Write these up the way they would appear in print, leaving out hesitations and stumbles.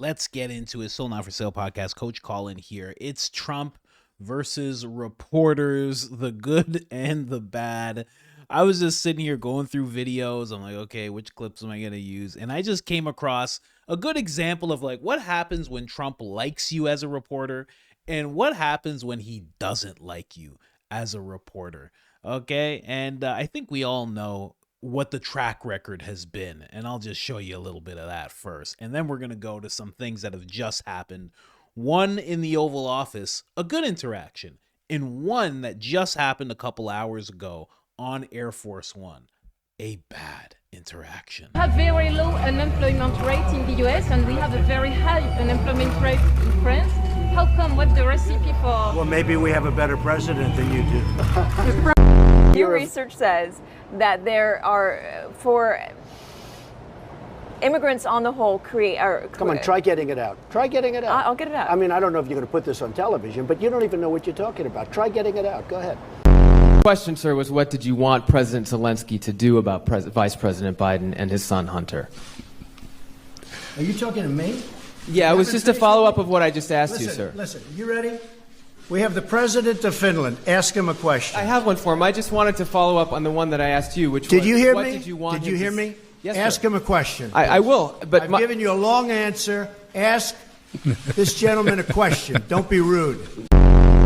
let's get into it. Sold Not For Sale podcast. Coach Colin here. It's Trump versus reporters, the good and the bad. I was just sitting here going through videos. I'm like, okay, which clips am I going to use? And I just came across a good example of like what happens when Trump likes you as a reporter and what happens when he doesn't like you as a reporter. Okay. And I think we all know what the track record has been. And I'll just show you a little bit of that first. And then we're going to go to some things that have just happened. One in the Oval Office, a good interaction, and one that just happened a couple hours ago on Air Force One, a bad interaction. We have very low unemployment rate in the US and we have a very high unemployment rate in France. How come? What's the recipe for? Well, maybe we have a better president than you do. Your research says that there are, for immigrants on the whole, Come on, try getting it out. Try getting it out. I'll get it out. I mean, I don't know if you're going to put this on television, but you don't even know what you're talking about. Try getting it out. Go ahead. The question, sir, was what did you want President Zelensky to do about Vice President Biden and his son Hunter? Are you talking to me? Yeah, it was just a follow-up of what I just asked you, sir. Listen, you ready? We have the president of Finland. Ask him a question. I have one for him. I just wanted to follow up on the one that I asked you, which was, Did you hear what me? did you want Did you hear me? Yes, Ask sir. him a question. I will, but I've given you a long answer. Ask this gentleman a question. Don't be rude.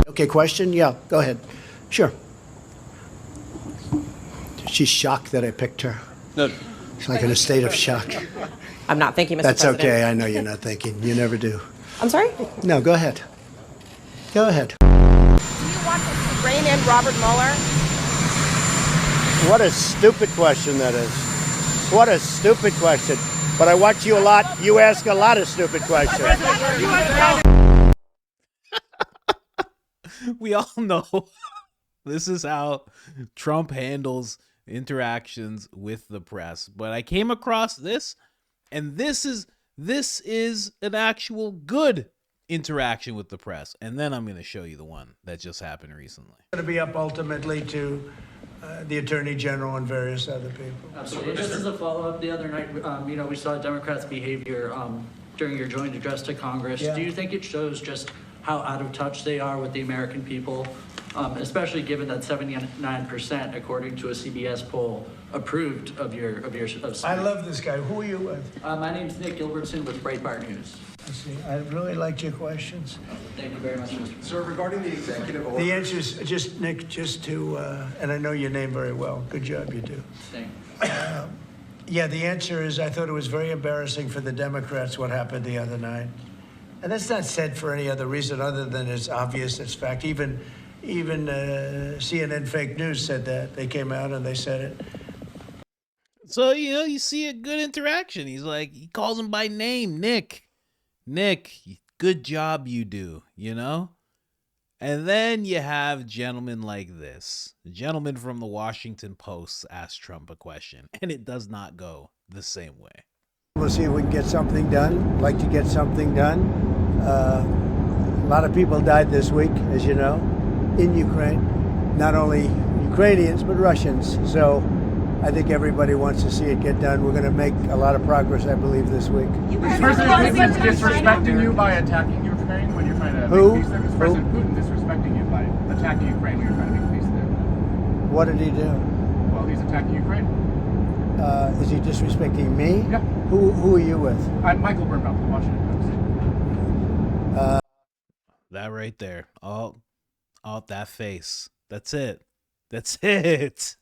Okay, question? Yeah, go ahead. Sure. She's shocked that I picked her. No. She's like in a state of shock. I'm not thinking, Mr. That's President. okay. I know you're not thinking. You never do. I'm sorry? No, go ahead. Go ahead. Do you want to rein in Robert Mueller? What a stupid question that is. What a stupid question. But I watch you a lot. You ask a lot of stupid questions. We all know this is how Trump handles interactions with the press. But I came across this, and this is an actual good interaction with the press. And then I'm going to show you the one that just happened recently. It's going to be up ultimately to the Attorney General and various other people. Absolutely. Just as a follow-up, the other night, we saw Democrats' behavior during your joint address to Congress. Yeah. Do you think it shows just how out of touch they are with the American people, especially given that 79%, according to a CBS poll, approved of your I love this guy. Who are you with? My name's Nick Gilbertson with Breitbart News. I see. I really liked your questions. Thank you very much, Mr. Sir, regarding the executive order... The answer is just, Nick, just to, and I know your name very well. Good job, you do. Thank Yeah, the answer is I thought it was very embarrassing for the Democrats what happened the other night. And that's not said for any other reason other than it's obvious, it's fact. Even CNN fake news said that. They came out and they said it. So, you see a good interaction. He's like, he calls him by name, Nick, good job you do, And then you have gentlemen like this. The gentleman from the Washington Post asked Trump a question, and it does not go the same way. We'll see if we can get something done. Like to get something done. A lot of people died this week, as you know, in Ukraine. Not only Ukrainians, but Russians. So I think everybody wants to see it get done. We're going to make a lot of progress, I believe, this week. Is President Putin disrespecting you by attacking Ukraine when you're trying to make peace there? Is President Putin disrespecting you by attacking Ukraine when you're trying to make peace there? What did he do? Well, he's attacking Ukraine. Is he disrespecting me? Yeah. Who are you with? I'm Michael Birnbaum from Washington Post. That right there. Oh, that face. That's it. That's it.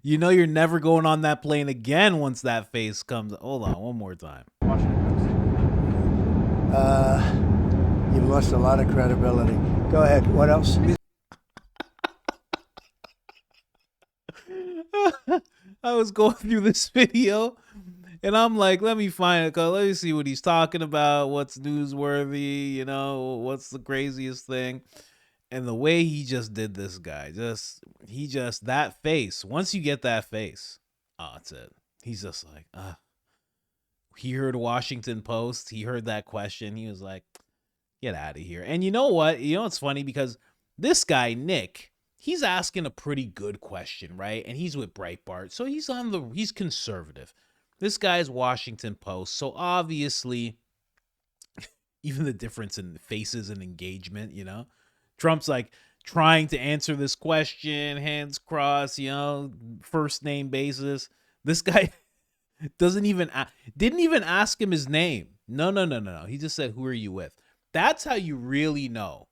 You're never going on that plane again once that face comes. Hold on, one more time. Washington Post. You've lost a lot of credibility. Go ahead. What else? I was going through this video and I'm like, let me find it. Let me see what he's talking about. What's newsworthy, what's the craziest thing. And the way he just did this guy, that face, once you get that face, that's it. He's just like, he heard Washington Post. He heard that question. He was like, get out of here. And you know what? It's funny because this guy, Nick, he's asking a pretty good question, right? And he's with Breitbart. So he's conservative. This guy's Washington Post. So obviously Even the difference in faces and engagement, you know? Trump's like trying to answer this question, hands crossed, you know, first name basis. This guy didn't even ask him his name. No. He just said, "Who are you with?" That's how you really know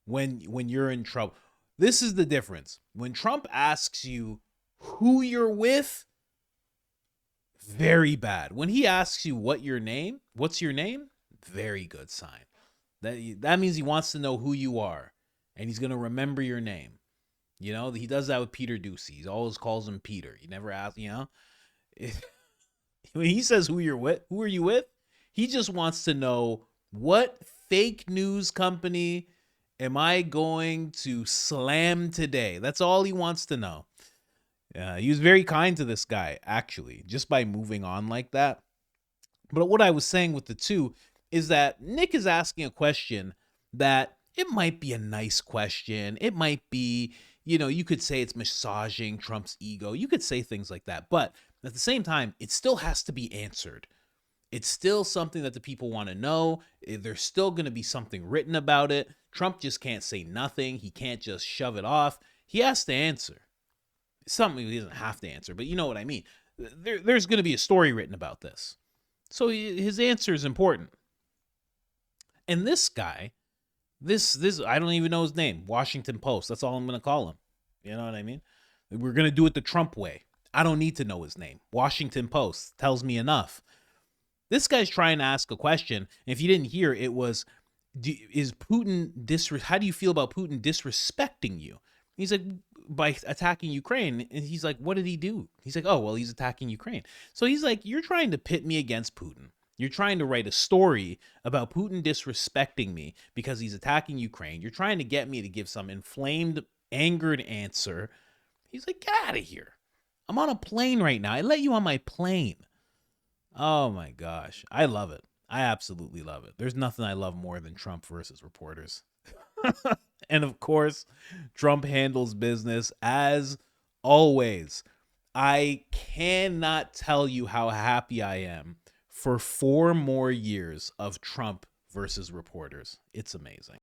when you're in trouble. This is the difference. When Trump asks you who you're with, very bad. When he asks you what's your name, very good sign. That means he wants to know who you are, and he's gonna remember your name. You know, he does that with Peter Ducey. He always calls him Peter. He never asks, you know. When he says who are you with? He just wants to know, what fake news company am I going to slam today? That's all he wants to know. He was very kind to this guy, actually, just by moving on like that. But what I was saying with the two is that Nick is asking a question that it might be a nice question. It might be, you know, you could say it's massaging Trump's ego. You could say things like that. But at the same time, it still has to be answered. It's still something that the people want to know. There's still going to be something written about it. Trump just can't say nothing. He can't just shove it off. He has to answer. Something he doesn't have to answer, but you know what I mean. There's going to be a story written about this. So his answer is important. And this guy, this I don't even know his name, Washington Post. That's all I'm going to call him. You know what I mean? We're going to do it the Trump way. I don't need to know his name. Washington Post tells me enough. This guy's trying to ask a question. If you didn't hear, it was, is Putin how do you feel about Putin disrespecting you? He's like, by attacking Ukraine. And he's like, what did he do? He's like, oh, well, he's attacking Ukraine. So he's like, you're trying to pit me against Putin. You're trying to write a story about Putin disrespecting me because he's attacking Ukraine. You're trying to get me to give some inflamed, angered answer. He's like, get out of here. I'm on a plane right now. I let you on my plane. Oh my gosh. I love it. I absolutely love it. There's nothing I love more than Trump versus reporters. And of course, Trump handles business as always. I cannot tell you how happy I am for 4 more years of Trump versus reporters. It's amazing.